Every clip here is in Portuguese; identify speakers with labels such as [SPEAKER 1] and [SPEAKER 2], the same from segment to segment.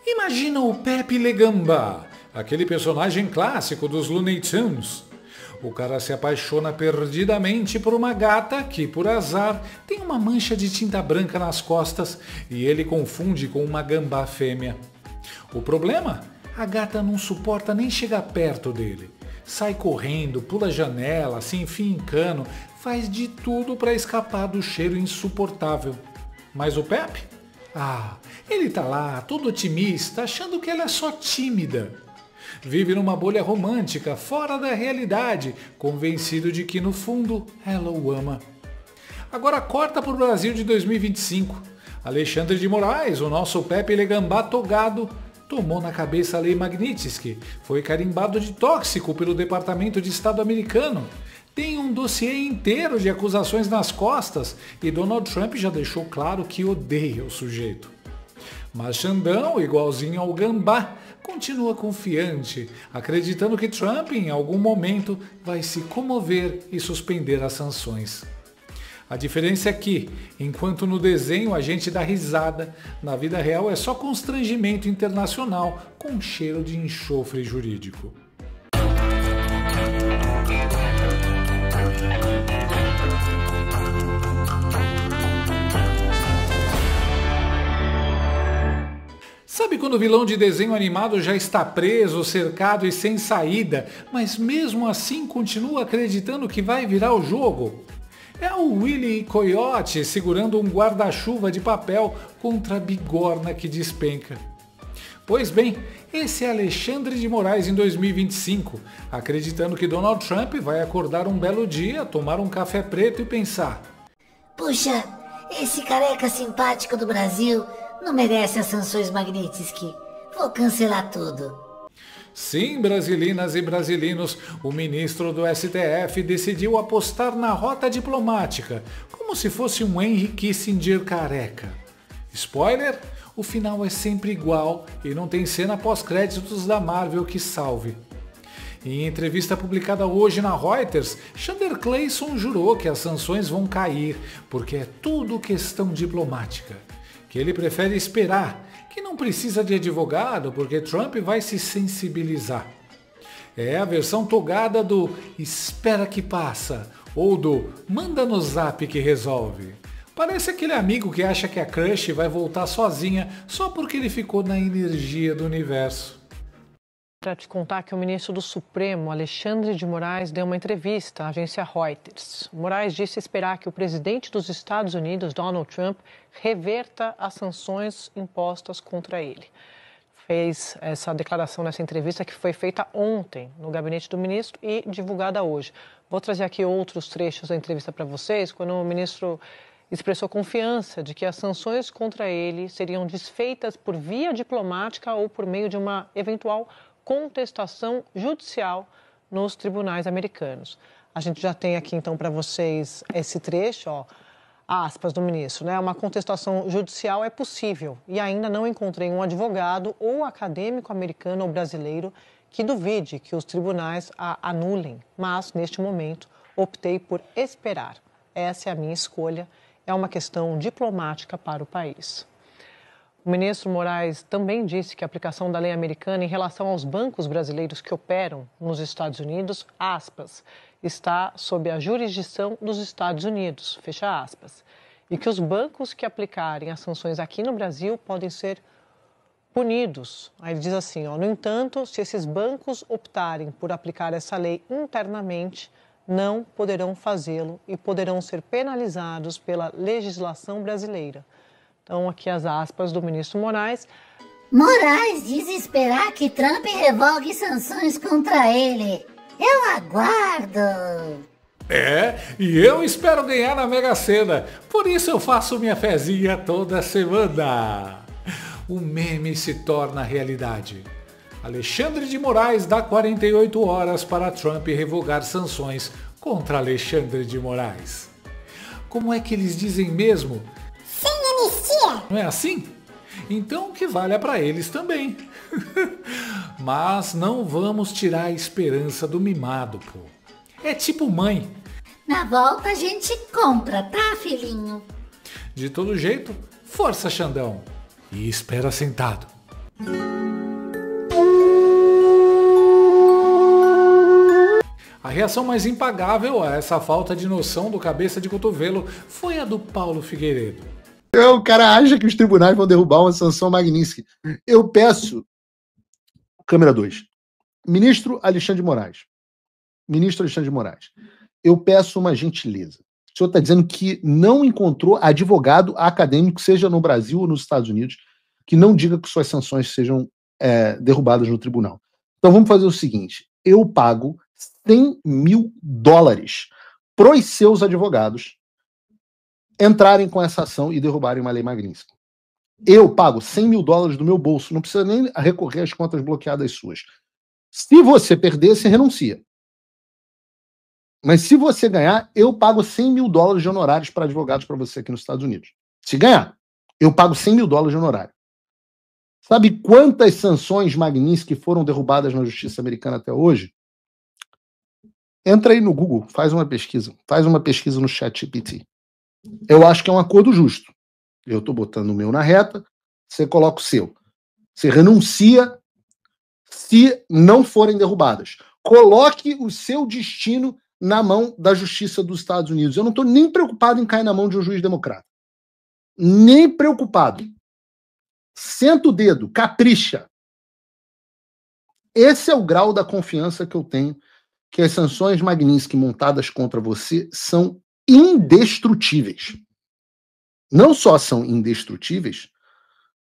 [SPEAKER 1] Imagina o Pepe Le Gambá, aquele personagem clássico dos Looney Tunes. O cara se apaixona perdidamente por uma gata que, por azar, tem uma mancha de tinta branca nas costas e ele confunde com uma gambá fêmea. O problema? A gata não suporta nem chegar perto dele. Sai correndo, pula a janela, se enfia em cano, faz de tudo para escapar do cheiro insuportável. Mas o Pepe? Ele tá lá, todo otimista, achando que ela é só tímida. Vive numa bolha romântica, fora da realidade, convencido de que no fundo ela o ama. Agora corta para o Brasil de 2025. Alexandre de Moraes, o nosso Pepe Le Gambá togado, tomou na cabeça a lei Magnitsky, foi carimbado de tóxico pelo Departamento de Estado americano. Tem um dossiê inteiro de acusações nas costas e Donald Trump já deixou claro que odeia o sujeito. Mas Xandão, igualzinho ao Gambá, continua confiante, acreditando que Trump em algum momento vai se comover e suspender as sanções. A diferença é que, enquanto no desenho a gente dá risada, na vida real é só constrangimento internacional com cheiro de enxofre jurídico. Sabe quando o vilão de desenho animado já está preso, cercado e sem saída, mas mesmo assim continua acreditando que vai virar o jogo? É o Willy Coyote segurando um guarda-chuva de papel contra a bigorna que despenca. Pois bem, esse é Alexandre de Moraes em 2025, acreditando que Donald Trump vai acordar um belo dia, tomar um café preto e pensar:
[SPEAKER 2] puxa, esse careca simpático do Brasil não merece as sanções Magnitsky. Vou cancelar tudo.
[SPEAKER 1] Sim, brasilinas e brasilinos, o ministro do STF decidiu apostar na rota diplomática, como se fosse um Henry Kissinger careca. Spoiler, o final é sempre igual e não tem cena pós-créditos da Marvel que salve. Em entrevista publicada hoje na Reuters, Chandler Clayson jurou que as sanções vão cair, porque é tudo questão diplomática. Que ele prefere esperar, que não precisa de advogado porque Trump vai se sensibilizar. É a versão togada do espera que passa ou do manda no zap que resolve. Parece aquele amigo que acha que a crush vai voltar sozinha só porque ele ficou na energia do universo.
[SPEAKER 3] Para te contar que o ministro do Supremo, Alexandre de Moraes, deu uma entrevista à agência Reuters. Moraes disse esperar que o presidente dos Estados Unidos, Donald Trump, reverta as sanções impostas contra ele. Fez essa declaração nessa entrevista que foi feita ontem no gabinete do ministro e divulgada hoje. Vou trazer aqui outros trechos da entrevista para vocês, quando o ministro expressou confiança de que as sanções contra ele seriam desfeitas por via diplomática ou por meio de uma eventual contestação judicial nos tribunais americanos. A gente já tem aqui então para vocês esse trecho, aspas do ministro, né? Uma contestação judicial é possível e ainda não encontrei um advogado ou acadêmico americano ou brasileiro que duvide que os tribunais a anulem, mas neste momento optei por esperar. Essa é a minha escolha, é uma questão diplomática para o país. O ministro Moraes também disse que a aplicação da lei americana em relação aos bancos brasileiros que operam nos Estados Unidos, aspas, está sob a jurisdição dos Estados Unidos, fecha aspas, e que os bancos que aplicarem as sanções aqui no Brasil podem ser punidos. Aí ele diz assim, no entanto, se esses bancos optarem por aplicar essa lei internamente, não poderão fazê-lo e poderão ser penalizados pela legislação brasileira. Então, aqui as aspas do ministro Moraes.
[SPEAKER 2] Moraes diz esperar que Trump revogue sanções contra ele. Eu aguardo.
[SPEAKER 1] E eu espero ganhar na Mega Sena. Por isso eu faço minha fezinha toda semana. O meme se torna realidade. Alexandre de Moraes dá 48 horas para Trump revogar sanções contra Alexandre de Moraes. Como é que eles dizem mesmo?
[SPEAKER 2] Sem anistia.
[SPEAKER 1] Não é assim? Então que valha para eles também. Mas não vamos tirar a esperança do mimado, pô. É tipo mãe.
[SPEAKER 2] Na volta a gente compra, tá, filhinho?
[SPEAKER 1] De todo jeito, força, Xandão. E espera sentado. A reação mais impagável a essa falta de noção do cabeça de cotovelo foi a do Paulo Figueiredo.
[SPEAKER 4] O cara acha que os tribunais vão derrubar uma sanção Magnitsky. Eu peço, câmera 2, ministro Alexandre de Moraes, eu peço uma gentileza. O senhor está dizendo que não encontrou advogado acadêmico, seja no Brasil ou nos Estados Unidos, que não diga que suas sanções sejam derrubadas no tribunal. Então vamos fazer o seguinte, eu pago $100 mil para os seus advogados entrarem com essa ação e derrubarem uma lei Magnitsky. Eu pago $100 mil do meu bolso, não precisa nem recorrer às contas bloqueadas suas. Se você perder, você renuncia. Mas se você ganhar, eu pago $100 mil de honorários para advogados para você aqui nos Estados Unidos. Se ganhar, eu pago $100 mil de honorário. Sabe quantas sanções Magnitsky foram derrubadas na justiça americana até hoje? Entra aí no Google, faz uma pesquisa no ChatGPT. Eu acho que é um acordo justo. Eu estou botando o meu na reta, você coloca o seu. Você renuncia se não forem derrubadas. Coloque o seu destino na mão da justiça dos Estados Unidos. Eu não estou nem preocupado em cair na mão de um juiz democrata. Nem preocupado. Senta o dedo, capricha. Esse é o grau da confiança que eu tenho que as sanções Magnitsky montadas contra você são indestrutíveis. Não só são indestrutíveis,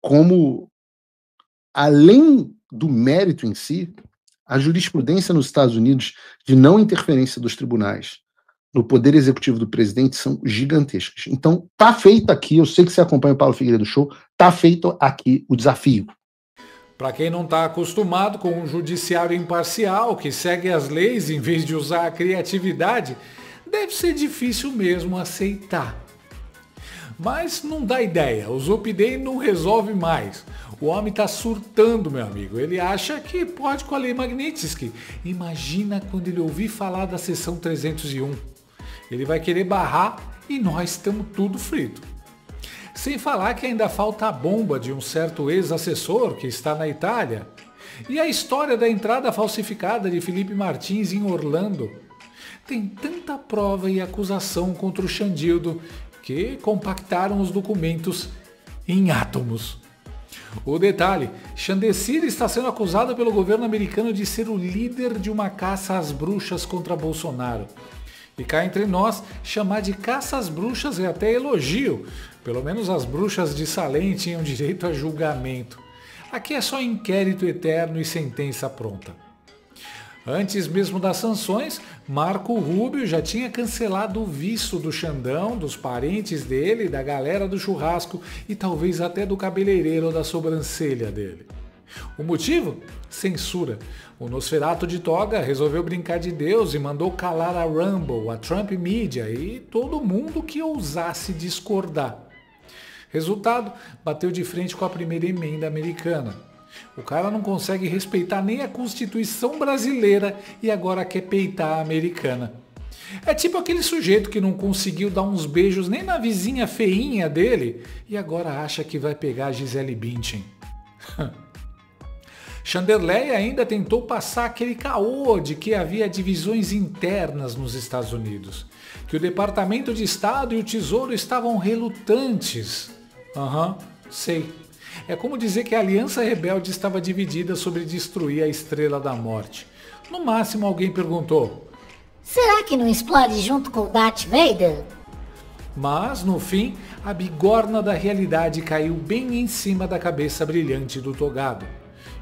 [SPEAKER 4] como, além do mérito em si, a jurisprudência nos Estados Unidos de não interferência dos tribunais no poder executivo do presidente são gigantescas. Então, tá feito aqui, eu sei que você acompanha o Paulo Figueiredo Show, tá feito aqui o desafio.
[SPEAKER 1] Para quem não está acostumado com um judiciário imparcial que segue as leis em vez de usar a criatividade, deve ser difícil mesmo aceitar. Mas não dá ideia, o Zopidei não resolve mais. O homem está surtando, meu amigo. Ele acha que pode com a lei Magnitsky. Imagina quando ele ouvir falar da seção 301. Ele vai querer barrar e nós estamos tudo frito. Sem falar que ainda falta a bomba de um certo ex-assessor que está na Itália. E a história da entrada falsificada de Felipe Martins em Orlando. Tem tanta prova e acusação contra o Xandildo que compactaram os documentos em átomos. O detalhe, Xandecir está sendo acusado pelo governo americano de ser o líder de uma caça às bruxas contra Bolsonaro. E cá entre nós, chamar de caça às bruxas é até elogio. Pelo menos as bruxas de Salem tinham direito a julgamento. Aqui é só inquérito eterno e sentença pronta. Antes mesmo das sanções, Marco Rubio já tinha cancelado o visto do Xandão, dos parentes dele, da galera do churrasco e talvez até do cabeleireiro da sobrancelha dele. O motivo? Censura. O Nosferatu de toga resolveu brincar de Deus e mandou calar a Rumble, a Trump Media e todo mundo que ousasse discordar. Resultado, bateu de frente com a primeira emenda americana. O cara não consegue respeitar nem a Constituição brasileira e agora quer peitar a americana. É tipo aquele sujeito que não conseguiu dar uns beijos nem na vizinha feinha dele e agora acha que vai pegar a Gisele Bündchen. Chanderley ainda tentou passar aquele caô de que havia divisões internas nos Estados Unidos, que o Departamento de Estado e o Tesouro estavam relutantes. Sei. É como dizer que a Aliança Rebelde estava dividida sobre destruir a Estrela da Morte. No máximo alguém perguntou:
[SPEAKER 2] será que não explode junto com o Darth Vader?
[SPEAKER 1] Mas, no fim, a bigorna da realidade caiu bem em cima da cabeça brilhante do togado.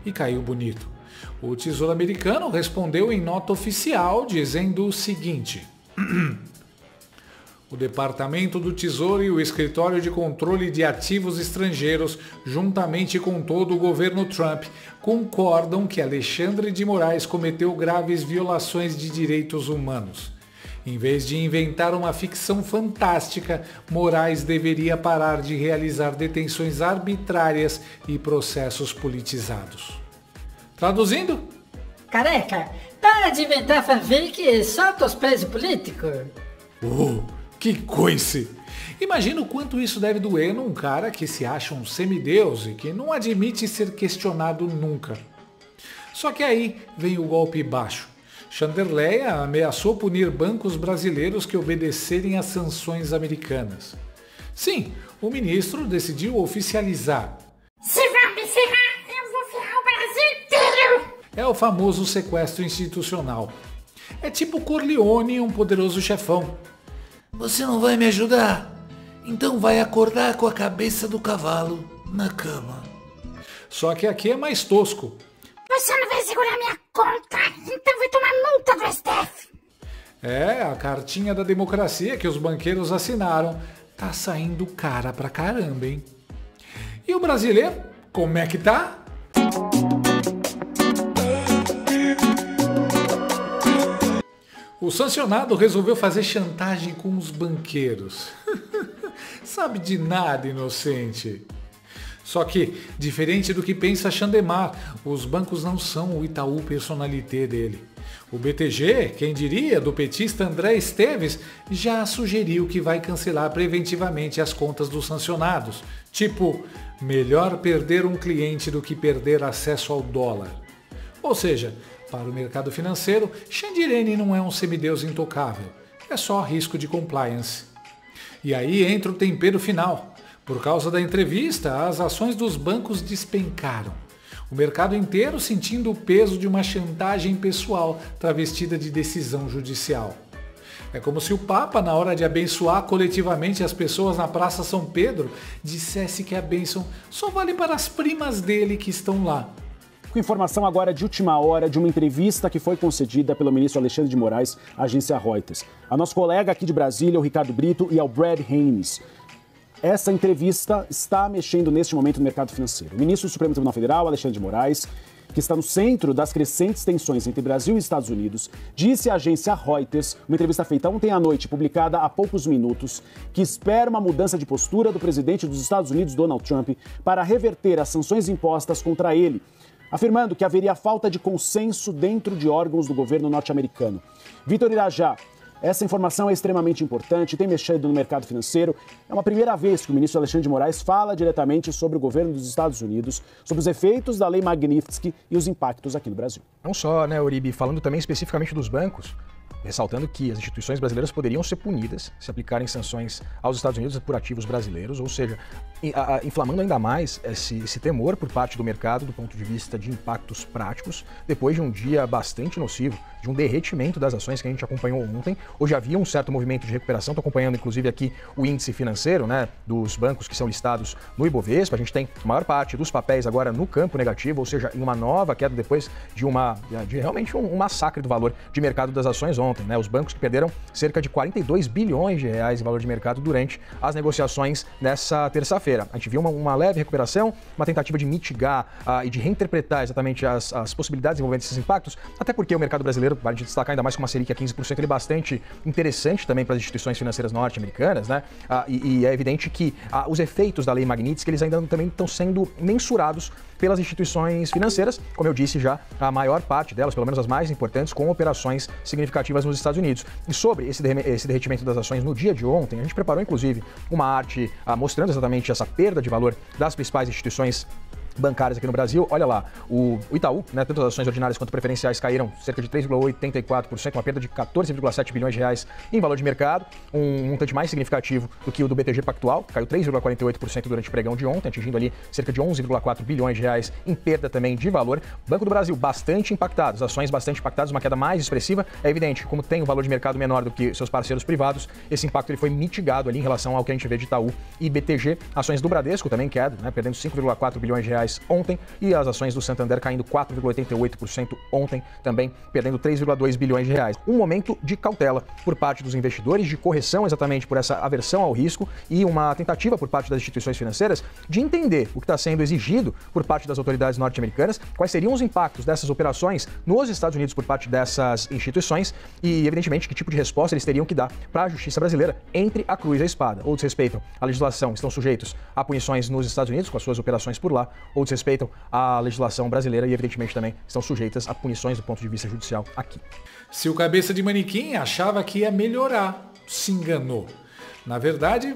[SPEAKER 1] E caiu bonito. O Tesouro Americano respondeu em nota oficial dizendo o seguinte: o Departamento do Tesouro e o Escritório de Controle de Ativos Estrangeiros, juntamente com todo o governo Trump, concordam que Alexandre de Moraes cometeu graves violações de direitos humanos. Em vez de inventar uma ficção fantástica, Moraes deveria parar de realizar detenções arbitrárias e processos politizados. Traduzindo?
[SPEAKER 5] Careca, para de inventar fanfic e solta os presos políticos.
[SPEAKER 1] Que coice! Imagina o quanto isso deve doer num cara que se acha um semideus e que não admite ser questionado nunca. Só que aí vem o golpe baixo. Chanderleia ameaçou punir bancos brasileiros que obedecerem às sanções americanas. Sim, o ministro decidiu oficializar.
[SPEAKER 2] Se vai me ferrar, eu vou ferrar o Brasil inteiro!
[SPEAKER 1] É o famoso sequestro institucional. É tipo Corleone, um poderoso chefão.
[SPEAKER 6] Você não vai me ajudar? Então vai acordar com a cabeça do cavalo na cama.
[SPEAKER 1] Só que aqui é mais tosco.
[SPEAKER 2] Você não vai segurar minha conta, então vai tomar multa do STF.
[SPEAKER 1] É, a cartinha da democracia que os banqueiros assinaram tá saindo cara pra caramba, hein? E o brasileiro, como é que tá? O sancionado resolveu fazer chantagem com os banqueiros. Sabe de nada, inocente. Só que, diferente do que pensa Chandemar, os bancos não são o Itaú Personalité dele. O BTG, quem diria, do petista André Esteves, já sugeriu que vai cancelar preventivamente as contas dos sancionados. Tipo, melhor perder um cliente do que perder acesso ao dólar. Ou seja, para o mercado financeiro, Chandirene não é um semideus intocável. É só risco de compliance. E aí entra o tempero final. Por causa da entrevista, as ações dos bancos despencaram. O mercado inteiro sentindo o peso de uma chantagem pessoal travestida de decisão judicial. É como se o Papa, na hora de abençoar coletivamente as pessoas na Praça São Pedro, dissesse que a bênção só vale para as primas dele que estão lá.
[SPEAKER 7] Com informação agora de última hora de uma entrevista que foi concedida pelo ministro Alexandre de Moraes à agência Reuters. A nosso colega aqui de Brasília, o Ricardo Brito, e ao Brad Haynes. Essa entrevista está mexendo neste momento no mercado financeiro. O ministro do Supremo Tribunal Federal, Alexandre de Moraes, que está no centro das crescentes tensões entre Brasil e Estados Unidos, disse à agência Reuters, uma entrevista feita ontem à noite, publicada há poucos minutos, que espera uma mudança de postura do presidente dos Estados Unidos, Donald Trump, para reverter as sanções impostas contra ele, afirmando que haveria falta de consenso dentro de órgãos do governo norte-americano. Vitor Irajá, essa informação é extremamente importante, tem mexido no mercado financeiro. É uma primeira vez que o ministro Alexandre de Moraes fala diretamente sobre o governo dos Estados Unidos, sobre os efeitos da Lei Magnitsky e os impactos aqui no Brasil.
[SPEAKER 8] Não só, né, Uribe, falando também especificamente dos bancos, ressaltando que as instituições brasileiras poderiam ser punidas se aplicarem sanções aos Estados Unidos por ativos brasileiros, ou seja, inflamando ainda mais esse temor por parte do mercado do ponto de vista de impactos práticos, depois de um dia bastante nocivo, de um derretimento das ações que a gente acompanhou ontem. Hoje havia um certo movimento de recuperação, estou acompanhando inclusive aqui o índice financeiro, né, dos bancos que são listados no Ibovespa. A gente tem a maior parte dos papéis agora no campo negativo, ou seja, em uma nova queda depois de realmente um massacre do valor de mercado das ações ontem, né? Os bancos que perderam cerca de 42 bilhões de reais em valor de mercado durante as negociações nessa terça-feira. A gente viu uma leve recuperação, uma tentativa de mitigar e de reinterpretar exatamente as possibilidades envolvendo esses impactos, até porque o mercado brasileiro, vale destacar ainda mais com uma Selic a 15%, ele é bastante interessante também para as instituições financeiras norte-americanas, né? E é evidente que os efeitos da Lei Magnitsky, eles ainda também estão sendo mensurados pelas instituições financeiras, como eu disse já, a maior parte delas, pelo menos as mais importantes, com operações significativas nos Estados Unidos. E sobre esse derretimento das ações no dia de ontem, a gente preparou inclusive uma arte mostrando exatamente essa perda de valor das principais instituições bancárias aqui no Brasil. Olha lá, o Itaú, né, tanto as ações ordinárias quanto preferenciais caíram cerca de 3,84%, uma perda de 14,7 bilhões de reais em valor de mercado, um montante mais significativo do que o do BTG Pactual, caiu 3,48% durante o pregão de ontem, atingindo ali cerca de 11,4 bilhões de reais em perda também de valor. Banco do Brasil, bastante impactado, as ações bastante impactadas, uma queda mais expressiva. É evidente que como tem um valor de mercado menor do que seus parceiros privados, esse impacto ele foi mitigado ali em relação ao que a gente vê de Itaú e BTG. Ações do Bradesco também queda, né, perdendo 5,4 bilhões de reais ontem, e as ações do Santander caindo 4,88% ontem, também perdendo 3,2 bilhões de reais. Um momento de cautela por parte dos investidores, de correção exatamente por essa aversão ao risco e uma tentativa por parte das instituições financeiras de entender o que está sendo exigido por parte das autoridades norte-americanas, quais seriam os impactos dessas operações nos Estados Unidos por parte dessas instituições e, evidentemente, que tipo de resposta eles teriam que dar para a justiça brasileira entre a cruz e a espada. Ou desrespeitam a legislação, estão sujeitos a punições nos Estados Unidos com as suas operações por lá, ou desrespeitam a legislação brasileira e, evidentemente, também estão sujeitas a punições do ponto de vista judicial aqui.
[SPEAKER 1] Se o cabeça de manequim achava que ia melhorar, se enganou. Na verdade,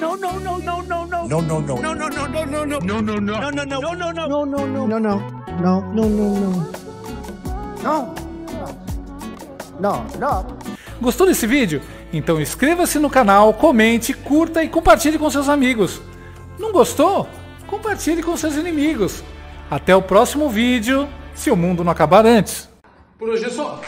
[SPEAKER 9] No, no, no, no, no, no. No, no, no. No, no, no, no, no, no. No, no, no. No, no, no. No, no, no. No, no, no. No, no. No, no, no. No. No, no.
[SPEAKER 1] Gostou desse vídeo? Então inscreva-se no canal, comente, curta e compartilhe com seus amigos. Não gostou? Compartilhe com seus inimigos. Até o próximo vídeo, se o mundo não acabar antes. Por hoje é só.